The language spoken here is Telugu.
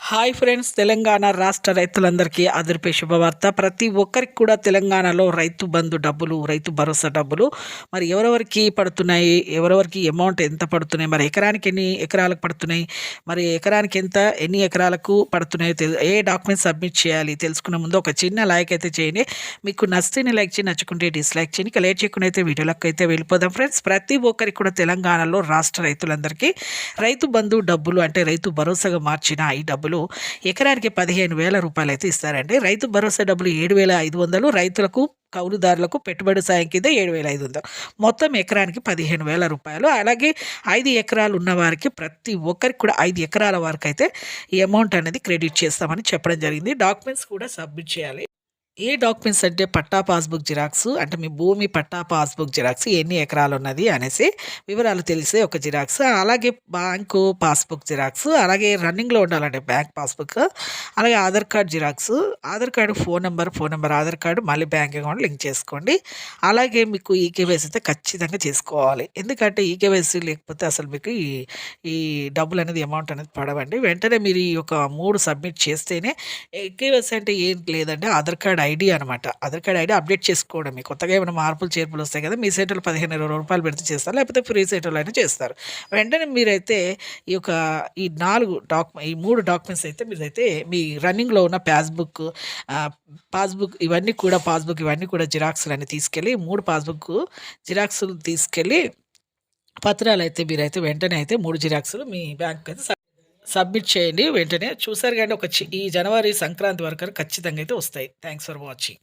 హాయ్ ఫ్రెండ్స్, తెలంగాణ రాష్ట్ర రైతులందరికీ అదిరిపే శుభవార్త. ప్రతి ఒక్కరికి కూడా తెలంగాణలో రైతు బంధు డబ్బులు, రైతు భరోసా డబ్బులు మరి ఎవరెవరికి పడుతున్నాయి, ఎవరెవరికి అమౌంట్ ఎంత పడుతున్నాయి, మరి ఎకరానికి ఎన్ని ఎకరాలకు పడుతున్నాయి, మరి ఎకరానికి ఎంత, ఎన్ని ఎకరాలకు పడుతున్నాయో ఏ డాక్యుమెంట్స్ సబ్మిట్ చేయాలి తెలుసుకునే ముందు ఒక చిన్న లైక్ అయితే చేయండి. మీకు నచ్చితే లైక్ చేయండి, నచ్చుకుంటే డిస్లైక్ చేయండి. ఇక లేట్ చేయకుండా అయితే వీడియోలకు అయితే వెళ్ళిపోదాం ఫ్రెండ్స్. ప్రతి ఒక్కరికి కూడా తెలంగాణలో రాష్ట్ర రైతులందరికీ రైతు బంధు డబ్బులు అంటే రైతు భరోసాగా మార్చిన ఈ డబ్బులు ఎకరానికి 15,000 రూపాయలు అయితే ఇస్తారండి. రైతు భరోసా డబ్బులు 7,500, రైతులకు కౌలుదారులకు పెట్టుబడి సాయం కింద 7,500, మొత్తం ఎకరానికి 15,000 రూపాయలు. అలాగే 5 ఎకరాలు ఉన్న వారికి ప్రతి ఒక్కరికి కూడా 5 ఎకరాల వరకు అయితే ఈ అమౌంట్ అనేది క్రెడిట్ చేస్తామని చెప్పడం జరిగింది. డాక్యుమెంట్స్ కూడా సబ్మిట్ చేయాలి. ఏ డాక్యుమెంట్స్ అంటే పట్టా పాస్బుక్ జిరాక్స్, అంటే మీ భూమి పట్టా పాస్బుక్ జిరాక్స్, ఎన్ని ఎకరాలు ఉన్నది అనేసి వివరాలు తెలిసే ఒక జిరాక్స్, అలాగే బ్యాంకు పాస్బుక్ జిరాక్స్, అలాగే రన్నింగ్లో ఉండాలంటే బ్యాంక్ పాస్బుక్, అలాగే Aadhaar card xerox, Aadhaar card phone number Aadhaar card, మళ్ళీ బ్యాంక్ అకౌంట్ లింక్ చేసుకోండి. అలాగే మీకు ఈకేవైసీ అయితే ఖచ్చితంగా చేసుకోవాలి. ఎందుకంటే ఈకేవైసీ లేకపోతే అసలు మీకు ఈ డబ్బులు అనేది అమౌంట్ అనేది పడవండి. వెంటనే మీరు ఈ యొక్క 3 సబ్మిట్ చేస్తేనే. ఈకేవైసీ అంటే ఏం లేదంటే ఆధార్ కార్డ్ ఐడి అనమాట. ఆధార్ కార్డ్ ఐడి అప్డేట్ చేసుకోవడమే. కొత్తగా ఏమైనా మార్పులు చేర్పులు వస్తాయి కదా, మీ సేటలు 15,000 రూపాయలు పెడితే చేస్తారు, లేకపోతే ఫ్రీ సేటలు అయినా చేస్తారు. వెంటనే మీరైతే ఈ యొక్క ఈ 3 డాక్యుమెంట్స్ అయితే మీరైతే మీ రన్నింగ్లో ఉన్న పాస్బుక్ ఇవన్నీ కూడా జిరాక్స్లు అన్ని తీసుకెళ్ళి 3 పాస్బుక్ జిరాక్స్లు తీసుకెళ్ళి పత్రాలు అయితే మీరైతే వెంటనే అయితే 3 జిరాక్స్లు మీ బ్యాంక్ అయితే సబ్మిట్ చేయండి. వెంటనే చూసారు కానీ ఈ జనవరి సంక్రాంతి వరకు ఖచ్చితంగా అయితే వస్తాయి. Thanks for watching.